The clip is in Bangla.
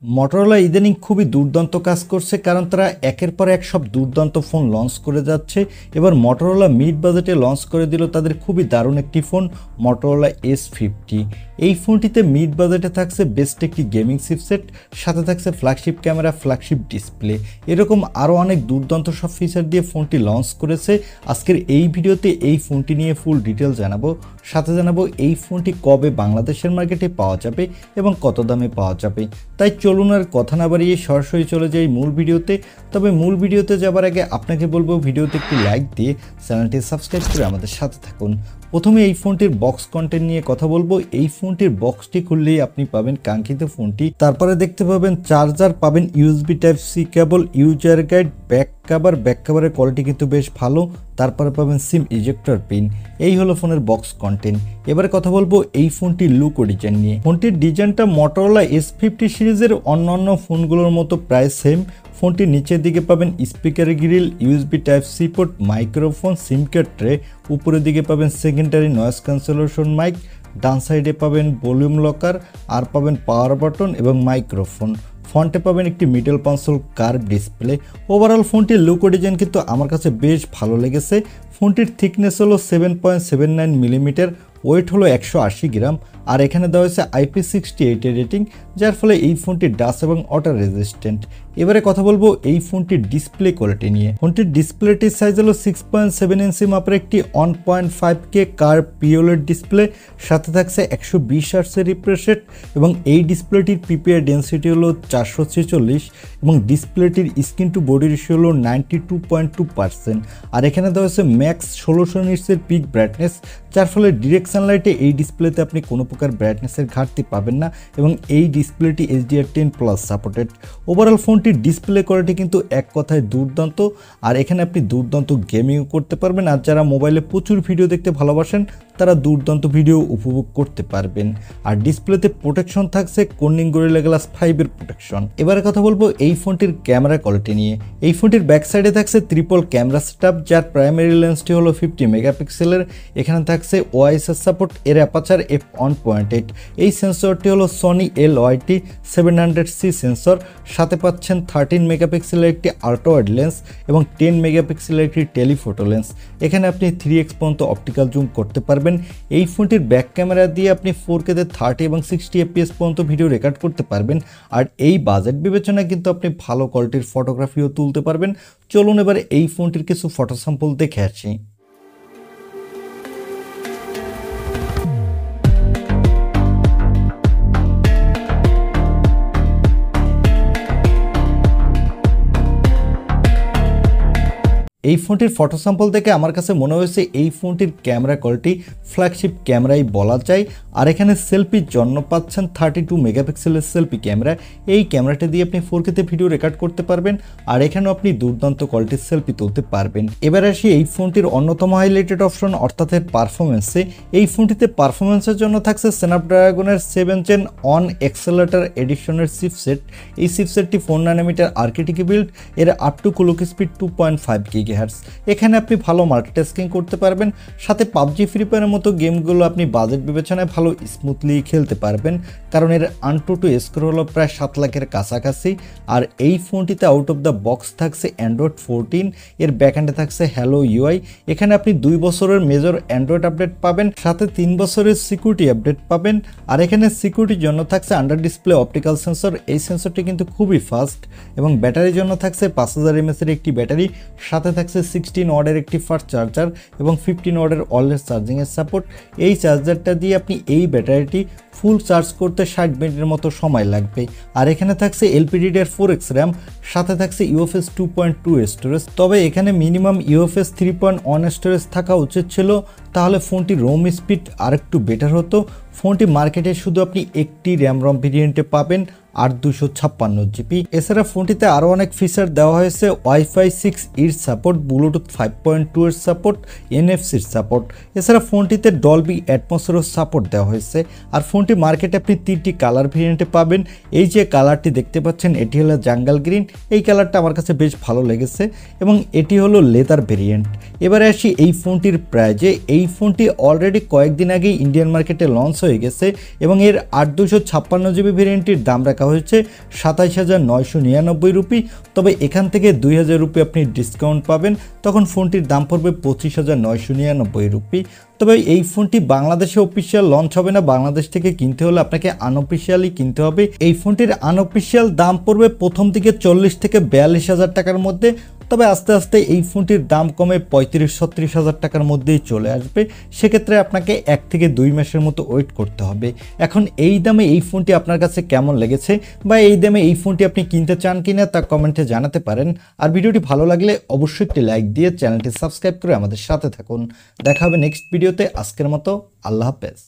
Motorola ইদানিং খুবই দুর্দান্ত কাজ করছে কারণ তারা একের পর এক সব দুর্দান্ত ফোন লঞ্চ করে যাচ্ছে। এবার Motorola মিড বাজেটে লঞ্চ করে দিল তাদের খুবই দারুণ একটি ফোন Motorola S50। এই ফোনটিতে মিড বাজেটে থাকছে বেস্ট একটি গেমিং চিপসেট, সাথে থাকছে ফ্ল্যাগশিপ ক্যামেরা, ফ্ল্যাগশিপ ডিসপ্লে, এরকম আরও অনেক দুর্দান্ত সব ফিচার দিয়ে ফোনটি লঞ্চ করেছে। আজকের এই ভিডিওতে এই ফোনটি নিয়ে ফুল ডিটেল জানাবো, সাথে জানাবো এই ফোনটি কবে বাংলাদেশের মার্কেটে পাওয়া যাবে এবং কত দামে পাওয়া যাবে। তাই চলুন আর কথা না বাড়িয়ে সরাসরি চলে যাই মূল ভিডিওতে। তবে মূল ভিডিওতে যাবার আগে আপনাকে বলবো ভিডিওতে একটি লাইক দিয়ে চ্যানেলটি সাবস্ক্রাইব করে আমাদের সাথে থাকুন। প্রথমে এই ফোনটির বক্স কন্টেন্ট নিয়ে কথা বলবো। এই ফোনটির বক্সটি খুললেই আপনি পাবেন কাঙ্ক্ষিত ফোনটি, তারপরে দেখতে পাবেন চার্জার, পাবেন USB type C cable, user guide, back কাভারের কোয়ালিটি কিন্তু বেশ ভালো, তারপরে পাবেন সিম ইজেক্টর পিন। এই হলো ফোনের বক্স কন্টেন্ট। এবারে কথা বলবো এই ফোনটির লুক ও ডিজাইন নিয়ে। ফোনটির ডিজাইনটা Motorola S50 সিরিজের অন্যান্য ফোনগুলোর মতো প্রায় সেম। ফোনটির নিচের দিকে পাবেন speaker grille, USB type C port, microphone, SIM card tray, উপরের দিকে পাবেন সেকেন্ডারি নয়েজ ক্যান্সেলেশন মাইক, ডান সাইডে পাবেন ভলিউম লকার, আর পাবেন পাওয়ার বাটন এবং মাইক্রোফোন। ফ্রন্টে পাবেন একটি middle console curve display. Overall ফোনটির লুক ও ডিজাইন কিন্তু আমার কাছে বেশ ভালো লেগেছে। ফোনটির থিকনেস হলো 7.79 মিলিমিটার, ওয়েট হলো 180 গ্রাম, আর এখানে দেওয়া হয়েছে IP68 এর রেটিং, যার ফলে এই ফোনটি ডাস্ট এবং ওয়াটার রেজিস্ট্যান্ট। এবারে কথা বলবো এই ফোনটির ডিসপ্লে কোয়ালিটি নিয়ে। ফোনটির ডিসপ্লেটির সাইজ হলো 6.7 ইঞ্চি মাপের একটি 1.5K কার্ভ পিওলেড ডিসপ্লে, সাথে থাকছে 120 হার্টজের রিফ্রেশ রেট এবং এই ডিসপ্লেটির PPI ডেন্সিটি হলো 446 এবং ডিসপ্লেটির স্ক্রিন টু বডি রেশিও হলো 92.2%। আর এখানে দেওয়া হয়েছে ম্যাক্স 1600 নিটসের পিক ব্রাইটনেস, যার ফলে ডিরেক্ট সানলাইটে এই ডিসপ্লেতে আপনি কোনো প্রকার ব্রাইটনেসের ঘাটতি পাবেন না এবং এই ডিসপ্লেটি HDR10+ সাপোর্টেড। ওভারঅল ফোনটির ডিসপ্লে কোয়ালিটি কিন্তু এক কথায় দুর্দান্ত, আর এখানে আপনি দুর্দান্ত গেমিংও করতে পারবেন। আর যারা মোবাইলে প্রচুর ভিডিও দেখতে ভালোবাসেন তারা দুর্দান্ত ভিডিও উপভোগ করতে পারবেন। আর ডিসপ্লেতে প্রোটেকশন থাকছে কর্নিং গরিলা গ্লাস 5 এর প্রোটেকশন। এবারে কথা বলবো এই ফোনটির ক্যামেরা কোয়ালিটি নিয়ে। এই ফোনটির ব্যাক সাইডে থাকছে ট্রিপল ক্যামেরা সেটআপ, যার প্রাইমারি লেন্সটি হলো 50 মেগাপিক্সেলের। এখানে থাকছে OIS সাপোর্ট, এর অ্যাপারচার f1.8। এই সেন্সরটি হলো সনি LYT 700C সেন্সর, সাথে পাচ্ছেন 13 মেগাপিক্সেলের একটি আল্ট্রা ওয়াইড লেন্স এবং 10 মেগাপিক্সেলের একটি টেলিফোটো লেন্স। এখানে আপনি 3x পর্যন্ত অপটিক্যাল জুম করতে পারবেন। এই ফোনটির ব্যাক ক্যামেরা দিয়ে আপনি 4K তে 30 এবং 60 fps পর্যন্ত ভিডিও রেকর্ড করতে পারবেন। আর এই বাজেট বিবেচনায় কিন্তু আপনি ভালো কোয়ালিটির ফটোগ্রাফিও তুলতে পারবেন। চলুন এবার এই ফোনটির কিছু ফটো স্যাম্পল দেখে আসি। এই ফোনটির ফটো স্যাম্পল দেখে আমার কাছে মনে হয়েছে এই ফোনটির ক্যামেরা কোয়ালিটি ফ্ল্যাগশিপ ক্যামেরাই বলা যায়। আর এখানে সেলফির জন্য পাচ্ছেন 32 মেগাপিক্সেলের সেলফি ক্যামেরা। এই ক্যামেরাটা দিয়ে আপনি 4K তে ভিডিও রেকর্ড করতে পারবেন, আর এখানেও আপনি দুর্দান্ত কোয়ালিটির সেলফি তুলতে পারবেন। এবার আসি এই ফোনটির অন্যতম হাইলাইটেড অপশন অর্থাৎ এর পারফরমেন্সে। এই ফোনটিতে পারফরমেন্সের জন্য থাকছে স্ন্যাপড্রাগনের 7 Gen অন অ্যাক্সেলারেটর এডিশনের চিপসেট। এই চিপসেটটি 4 ন্যানোমিটার আর্কিটেক্ট বিল্ড, এর up to clock speed 2.5 GHz। এখানে আপনি ভালো মাল্টিটাস্কিং করতে পারবেন, সাথে PUBG ফ্রি ফায়ারের মতো গেমগুলো আপনি বাজেট বিবেচনায় ভালো স্মুথলি খেলতে পারবেন, কারণ এর AnTuTu স্কোর হলো প্রায় 7 লাখের কাছাকাছি। আর এই ফোনটিতে আউট অফ দ্য বক্স থাকছে অ্যান্ড্রয়েড 14, এর ব্যাকএন্ডে থাকছে হ্যালো UI। এখানে আপনি 2 বছরের মেজর অ্যান্ড্রয়েড আপডেট পাবেন, সাথে 3 বছরের সিকিউরিটি আপডেট পাবেন। আর এখানে সিকিউরিটির জন্য থাকছে আন্ডার ডিসপ্লে অপটিক্যাল সেন্সর। এই সেন্সরটি কিন্তু খুবই ফাস্ট এবং ব্যাটারির জন্য থাকছে 5000 mAh এর একটি ব্যাটারি, সাথে থাকছে 16 ওয়াটের একটি ফাস্ট চার্জার এবং 15 ওয়াটের ওয়্যারলেস চার্জিং এর সাপোর্ট। এই চার্জারটা দিয়ে আপনি এই ব্যাটারিটি ফুল চার্জ করতে 60 মিনিটের মতো সময় লাগবে। আর এখানে থাকছে LPDDR4X RAM, সাথে থাকছে UFS 2.2 স্টোরেজ। তবে এখানে মিনিমাম UFS 3.1 স্টোরেজ থাকা উচিত ছিল, তাহলে ফোনটি রোম স্পিড আরেকটু বেটার হতো। ফোনটি মার্কেটে শুধু আপনি একটি র্যাম রম ভেরিয়েন্টে পাবেন, 8/256 GB। এছাড়া ফোনটিতে আরও অনেক ফিচার দেওয়া হয়েছে, Wi-Fi 6E এর সাপোর্ট, Bluetooth 5.2 এর সাপোর্ট, NFC এর সাপোর্ট। এছাড়া ফোনটিতে ডলবি অ্যাটমসেরও সাপোর্ট দেওয়া হয়েছে। আর ফোনটি ফোনটি মার্কেটে আপনি 3টি কালার ভেরিয়েন্টে পাবেন। এই যে কালারটি দেখতে পাচ্ছেন এটি হলো জাঙ্গল গ্রিন, এই কালারটা আমার কাছে বেশ ভালো লেগেছে এবং এটি হলো লেদার ভেরিয়েন্ট। এবারে আসি এই ফোনটির প্রাইজে। এই ফোনটি অলরেডি কয়েকদিন আগেই ইন্ডিয়ান মার্কেটে লঞ্চ হয়ে গেছে এবং এর 8/256 ভেরিয়েন্টটির দাম রাখা হয়েছে 27,999 রুপি। তবে এখান থেকে 2,000 রুপি আপনি ডিসকাউন্ট পাবেন, তখন ফোনটির দাম পড়বে 25,999 রুপি। তবে এই ফোনটি বাংলাদেশে অফিসিয়াল লঞ্চ হবে না, বাংলাদেশ থেকে কিনতে হলে আপনাকে আনঅফিসিয়ালি কিনতে হবে। এই ফোনটির আনঅফিসিয়াল দাম পড়বে প্রথম দিকে 40 থেকে 42,000 টাকার মধ্যে, তবে আস্তে আস্তে এই ফোনটির দাম কমে 35-36,000 টাকার মধ্যেই চলে আসবে। সেক্ষেত্রে আপনাকে 1 থেকে 2 মাসের মতো ওয়েট করতে হবে। এখন এই দামে এই ফোনটি আপনার কাছে কেমন লেগেছে বা এই দামে এই ফোনটি আপনি কিনতে চান কিনা তা কমেন্টে জানাতে পারেন। আর ভিডিওটি ভালো লাগলে অবশ্যই একটি লাইক দিয়ে চ্যানেলটি সাবস্ক্রাইব করে আমাদের সাথে থাকুন। দেখা হবে নেক্সট ভিডিওতে। আজকের মতো আল্লাহ হাফেজ।